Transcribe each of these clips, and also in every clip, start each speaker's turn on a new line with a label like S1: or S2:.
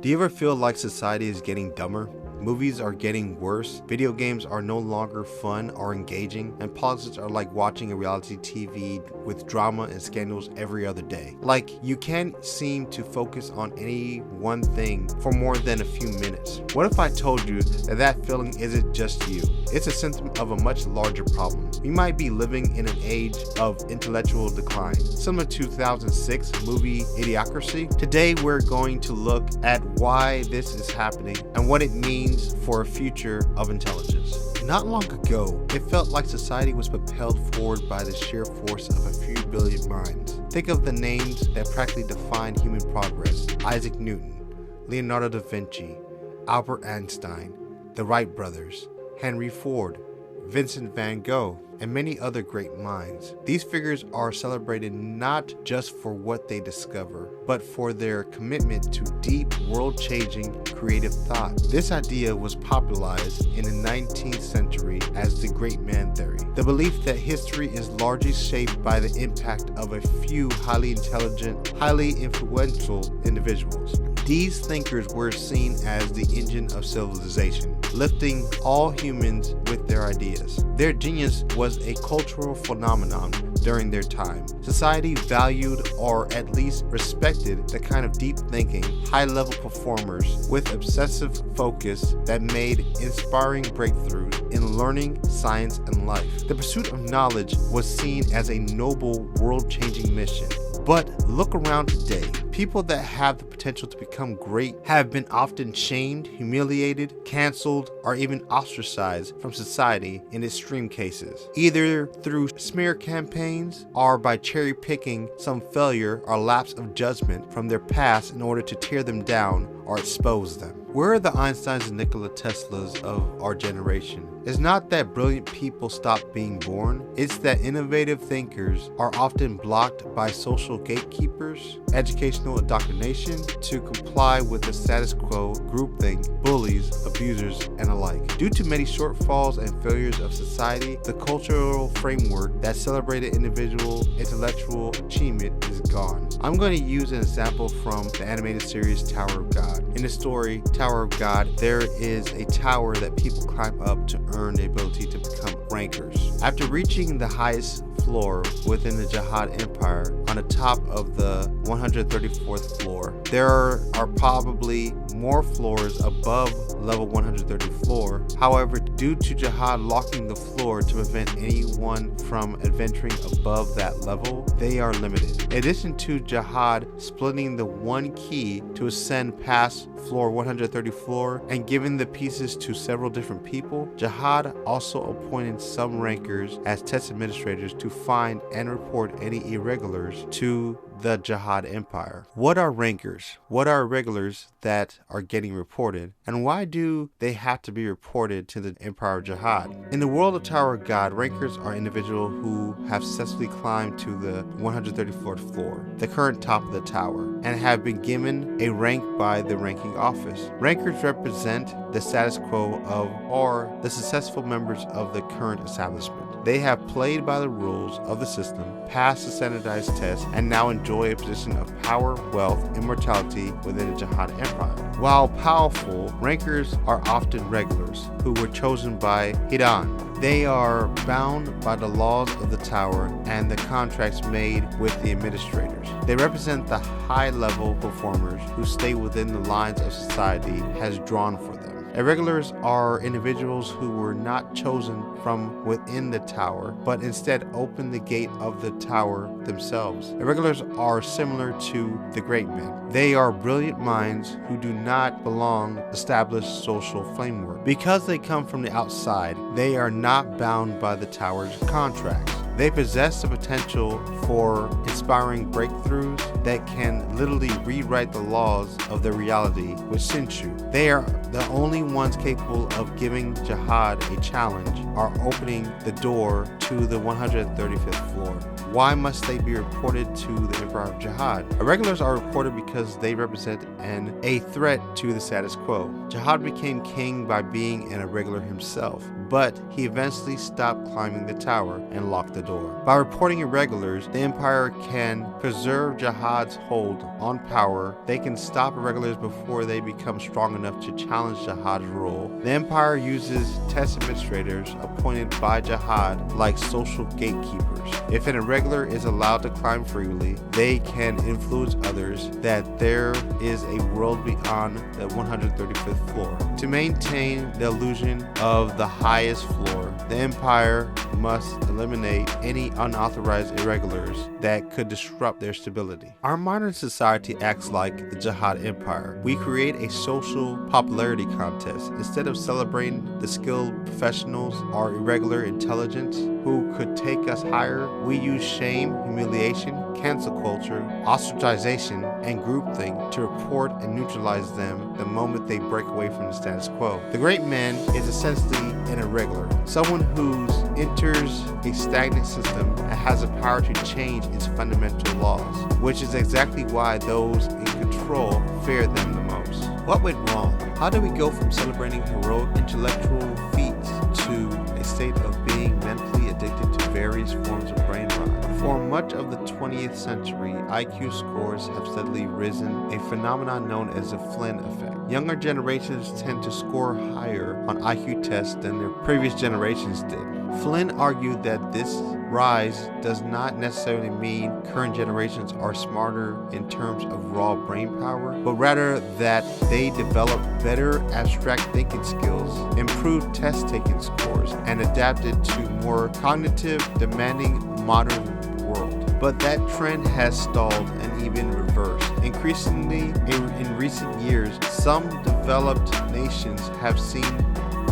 S1: Do you ever feel like society is getting dumber? Movies are getting worse, video games are no longer fun or engaging, and politics are like watching a reality TV with drama and scandals every other day. Like, you can't seem to focus on any one thing for more than a few minutes. What if I told you that feeling isn't just you? It's a symptom of a much larger problem. We might be living in an age of intellectual decline, similar to 2006 movie Idiocracy. Today we're going to look at why this is happening and what it means for a future of intelligence. Not long ago, it felt like society was propelled forward by the sheer force of a few brilliant minds. Think of the names that practically defined human progress: Isaac Newton, Leonardo da Vinci, Albert Einstein, the Wright brothers, Henry Ford, Vincent van Gogh, and many other great minds. These figures are celebrated not just for what they discover, but for their commitment to deep, world-changing, creative thought. This idea was popularized in the 19th century as the great man theory, the belief that history is largely shaped by the impact of a few highly intelligent, highly influential individuals. These thinkers were seen as the engine of civilization, lifting all humans with their ideas. Their genius was a cultural phenomenon during their time. Society valued, or at least respected, the kind of deep thinking, high-level performers with obsessive focus that made inspiring breakthroughs in learning, science, and life. The pursuit of knowledge was seen as a noble, world-changing mission. But look around today. People that have the potential to become great have been often shamed, humiliated, canceled, or even ostracized from society in extreme cases, either through smear campaigns or by cherry-picking some failure or lapse of judgment from their past in order to tear them down or expose them. Where are the Einsteins and Nikola Teslas of our generation? It's not that brilliant people stop being born, it's that innovative thinkers are often blocked by social gatekeepers, educational indoctrination to comply with the status quo, groupthink, bullies, abusers, and alike. Due to many shortfalls and failures of society, the cultural framework that celebrated individual intellectual achievement is gone. I'm going to use an example from the animated series Tower of God. In the story Tower of God, there is a tower that people climb up to earn the ability to become rankers. After reaching the highest floor within the Jihad Empire, on the top of the 134th floor, there are probably more floors above level 134. However, due to Jihad locking the floor to prevent anyone from adventuring above that level, they are limited. In addition to Jihad splitting the one key to ascend past floor 134 and giving the pieces to several different people, Jihad also appointed some rankers as test administrators to find and report any irregulars to the Jihad Empire. What are rankers? What are irregulars that are getting reported? And why do they have to be reported to the Empire of Jihad? In the world of Tower of God, rankers are individuals who have successfully climbed to the 134th floor, the current top of the tower, and have been given a rank by the ranking office. Rankers represent the status quo of, or the successful members of the current establishment. They have played by the rules of the system, passed the standardized tests, and now enjoy a position of power, wealth, immortality within the Jihad Empire. While powerful, rankers are often regulars who were chosen by Hidan. They are bound by the laws of the tower and the contracts made with the administrators. They represent the high-level performers who stay within the lines of society has drawn for them. Irregulars are individuals who were not chosen from within the tower, but instead opened the gate of the tower themselves. Irregulars are similar to the great men. They are brilliant minds who do not belong to established social framework. Because they come from the outside, they are not bound by the tower's contracts. They possess the potential for inspiring breakthroughs that can literally rewrite the laws of their reality with Shinshu. They are the only ones capable of giving Jihad a challenge or opening the door to the 135th floor. Why must they be reported to the Emperor of Jihad? Irregulars are reported because they represent a threat to the status quo. Jihad became king by being an irregular himself. but he eventually stopped climbing the tower and locked the door. By reporting irregulars, the Empire can preserve Jihad's hold on power. They can stop irregulars before they become strong enough to challenge Jihad's rule. The Empire uses test administrators appointed by Jihad like social gatekeepers. If an irregular is allowed to climb freely, they can influence others that there is a world beyond the 135th floor. To maintain the illusion of the highest floor, the Empire must eliminate any unauthorized irregulars that could disrupt their stability. Our modern society acts like the Jihad Empire. We create a social popularity contest. Instead of celebrating the skilled professionals or irregular intelligence who could take us higher, we use shame, humiliation, cancel culture, ostracization, and groupthink to report and neutralize them the moment they break away from the status quo. The great man is essentially an irregular, someone who enters a stagnant system and has the power to change its fundamental laws, which is exactly why those in control fear them the most. What went wrong? How do we go from celebrating heroic intellectual feats to a state of being mentally addicted to various forms of brain rot? For much of the 20th century, IQ scores have steadily risen, a phenomenon known as the Flynn Effect. Younger generations tend to score higher on IQ tests than their previous generations did. Flynn argued that this rise does not necessarily mean current generations are smarter in terms of raw brain power, but rather that they develop better abstract thinking skills, improved test-taking scores, and adapted to more cognitive, demanding modern world. But that trend has stalled and even reversed. Increasingly, in recent years, some developed nations have seen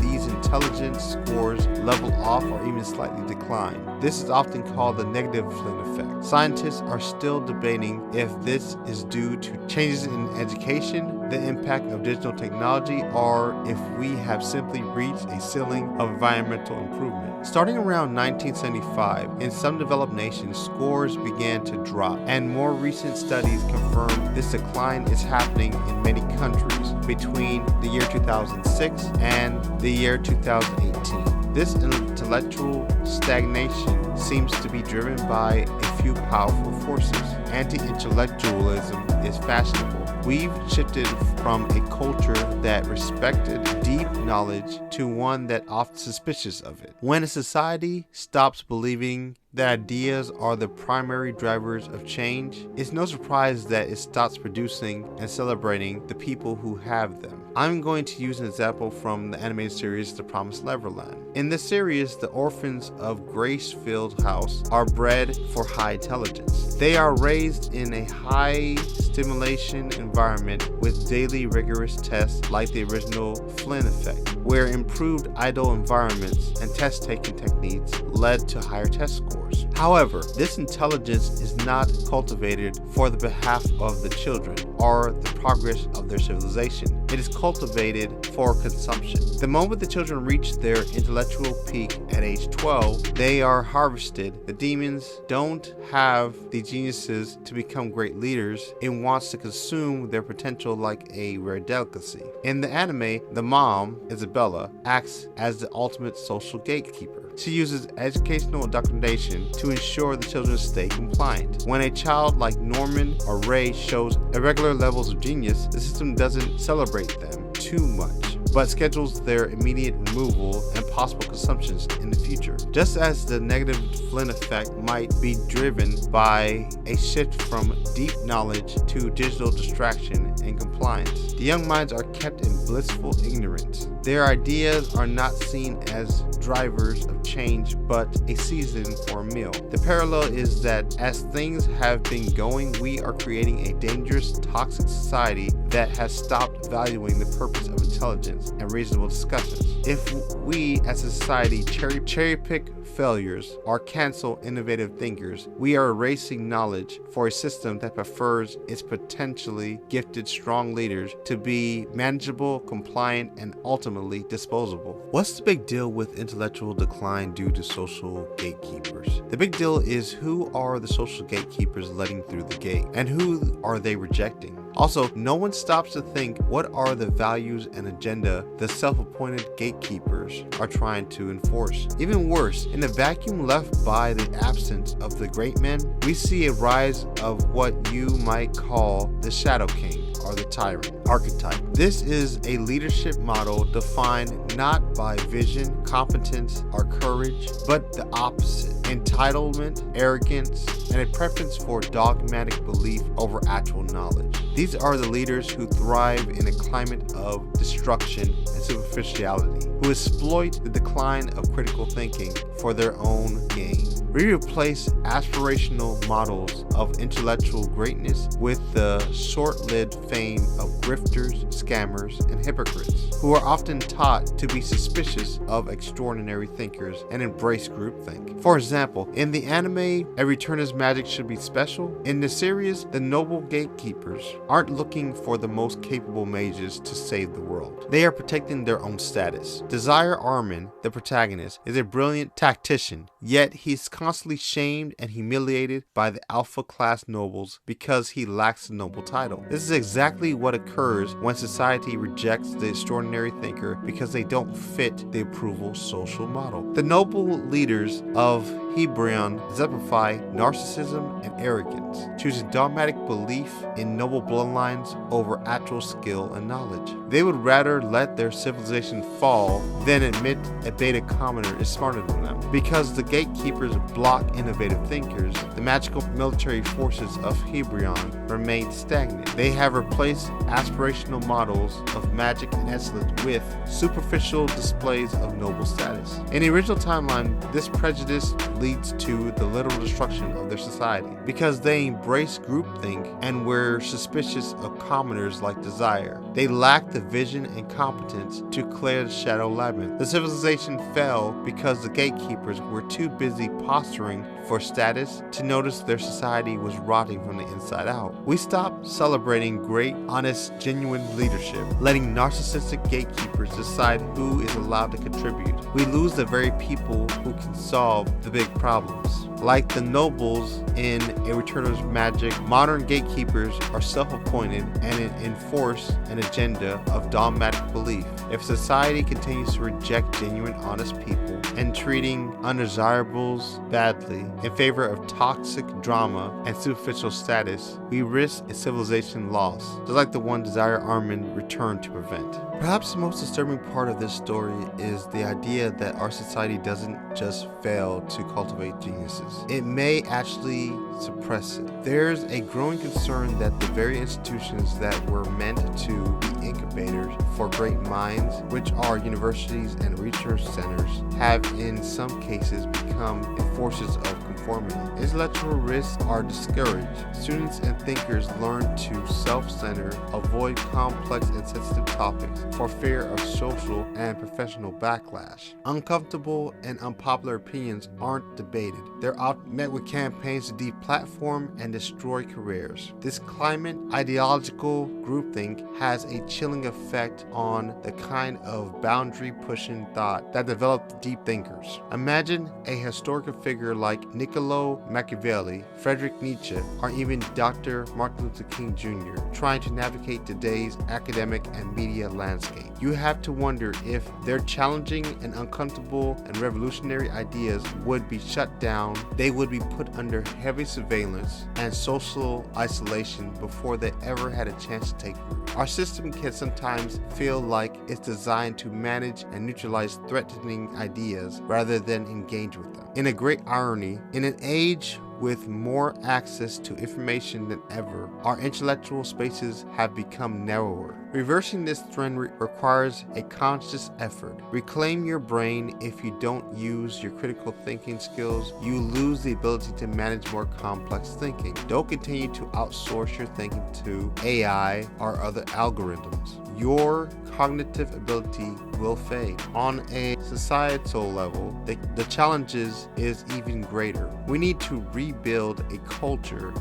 S1: these intelligence scores level off or even slightly decline. This is often called the Negative Flynn Effect. Scientists are still debating if this is due to changes in education, the impact of digital technology, or if we have simply reached a ceiling of environmental improvement. Starting around 1975, in some developed nations, scores began to drop, and more recent studies confirm this decline is happening in many countries between the year 2006 and the year 2018. This intellectual stagnation seems to be driven by a few powerful forces. Anti-intellectualism is fashionable. We've shifted from a culture that respected deep knowledge to one that often suspicious of it. When a society stops believing that ideas are the primary drivers of change, it's no surprise that it stops producing and celebrating the people who have them. I'm going to use an example from the animated series The Promised Neverland. In this series, the orphans of Gracefield House are bred for high intelligence. They are raised in a high stimulation environment with daily rigorous tests like the original Flynn Effect, where improved idle environments and test-taking techniques led to higher test scores. However, this intelligence is not cultivated for the behalf of the children or the progress of their civilization. It is cultivated for consumption. The moment the children reach their intellectual peak at age 12, they are harvested. The demons don't have the geniuses to become great leaders. It wants to consume their potential like a rare delicacy. In the anime, the mom, Isabella, acts as the ultimate social gatekeeper. She uses educational indoctrination to ensure the children stay compliant. When a child like Norman or Ray shows irregular levels of genius, the system doesn't celebrate them too much, but schedules their immediate removal and possible consumptions in the future. Just as the Negative Flynn Effect might be driven by a shift from deep knowledge to digital distraction and compliance, the young minds are kept in blissful ignorance. Their ideas are not seen as drivers of change, but a season for a meal. The parallel is that as things have been going, we are creating a dangerous, toxic society that has stopped valuing the purpose of intelligence and reasonable discussions. If we as a society cherry pick failures or cancel innovative thinkers, we are erasing knowledge for a system that prefers its potentially gifted strong leaders to be manageable, compliant, and ultimately disposable. What's the big deal with intellectual decline due to social gatekeepers? The big deal is, who are the social gatekeepers letting through the gate, and who are they rejecting? Also, no one stops to think, what are the values and agenda the self-appointed gatekeepers are trying to enforce? Even worse, in the vacuum left by the absence of the great men, we see a rise of what you might call the shadow king or the tyrant archetype. This is a leadership model defined not by vision, competence, or courage, but the opposite: entitlement, arrogance, and a preference for dogmatic belief over actual knowledge. These are the leaders who thrive in a climate of destruction and superficiality, who exploit the decline of critical thinking for their own gain. We replace aspirational models of intellectual greatness with the short-lived fame of grifters, scammers, and hypocrites, who are often taught to be suspicious of extraordinary thinkers and embrace groupthink. For example, in the anime A Returner's Magic Should Be Special, in the series, the noble gatekeepers aren't looking for the most capable mages to save the world. They are protecting their own status. Desire Armin, the protagonist, is a brilliant tactician, yet he's constantly shamed and humiliated by the alpha class nobles because he lacks the noble title. This is exactly what occurs when society rejects the extraordinary thinker because they don't fit the approval social model. The noble leaders of Hebrion exemplify narcissism and arrogance, choosing dogmatic belief in noble bloodlines over actual skill and knowledge. They would rather let their civilization fall than admit a beta commoner is smarter than them. Because the gatekeepers block innovative thinkers, the magical military forces of Hebrion remain stagnant. They have replaced aspirational models of magic and excellence with superficial displays of noble status. In the original timeline, this prejudice leads to the literal destruction of their society because they embrace groupthink and were suspicious of commoners like Desire. They lacked the vision and competence to clear the shadow labyrinth. The civilization fell because the gatekeepers were too busy posturing for status to notice their society was rotting from the inside out. We stopped celebrating great, honest, genuine leadership, letting narcissistic gatekeepers decide who is allowed to contribute. We lose the very people who can solve the big problems. Like the nobles in A Returner's Magic, modern gatekeepers are self-appointed and enforce an agenda of dogmatic belief. If society continues to reject genuine, honest people and treating undesirables badly in favor of toxic drama and superficial status, we risk a civilization loss, just like the one Desire Armin returned to prevent. Perhaps the most disturbing part of this story is the idea that our society doesn't just fail to cultivate geniuses. It may actually suppress it. There's a growing concern that the very institutions that were meant to be incubators for great minds, which are universities and research centers, have in some cases become forces of conformity. Intellectual risks are discouraged. Students and thinkers learn to self-center, avoid complex and sensitive topics for fear of social and professional backlash. Uncomfortable and unpopular opinions aren't debated. They're met with campaigns to deplatform and destroy careers. This climate, ideological groupthink has a chilling effect on the kind of boundary-pushing thought that developed deep thinkers. Imagine a historical figure like Niccolo Machiavelli, Friedrich Nietzsche, or even Dr. Martin Luther King Jr. trying to navigate today's academic and media landscape. You have to wonder if their challenging and uncomfortable and revolutionary ideas would be shut down. They would be put under heavy surveillance and social isolation before they ever had a chance to take root. Our system can sometimes feel like it's designed to manage and neutralize threatening ideas rather than engage with them. In a great irony, in an age with more access to information than ever, our intellectual spaces have become narrower. Reversing this trend requires a conscious effort. Reclaim your brain. If you don't use your critical thinking skills, you lose the ability to manage more complex thinking. Don't continue to outsource your thinking to AI or other algorithms. Your cognitive ability will fade. On a societal level, the challenges is even greater. We need to rebuild a culture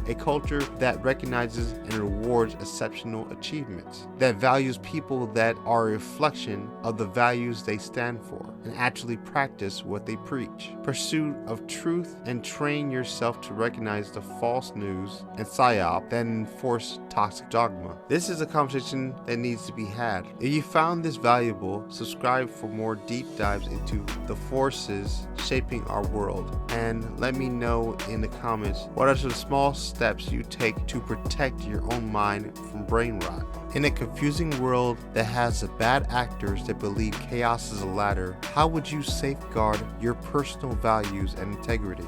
S1: that recognizes and rewards exceptional achievements, that values people that are a reflection of the values they stand for, and actually practice what they preach. Pursuit of truth and train yourself to recognize the false news and psyop that enforce toxic dogma. This is a conversation that needs to be had. If you found this valuable, subscribe for more deep dives into the forces shaping our world, and let me know in the comments what are some small steps you take to protect your own mind from brain rot. In a confusing world that has the bad actors that believe chaos is a ladder, how would you safeguard your personal values and integrity?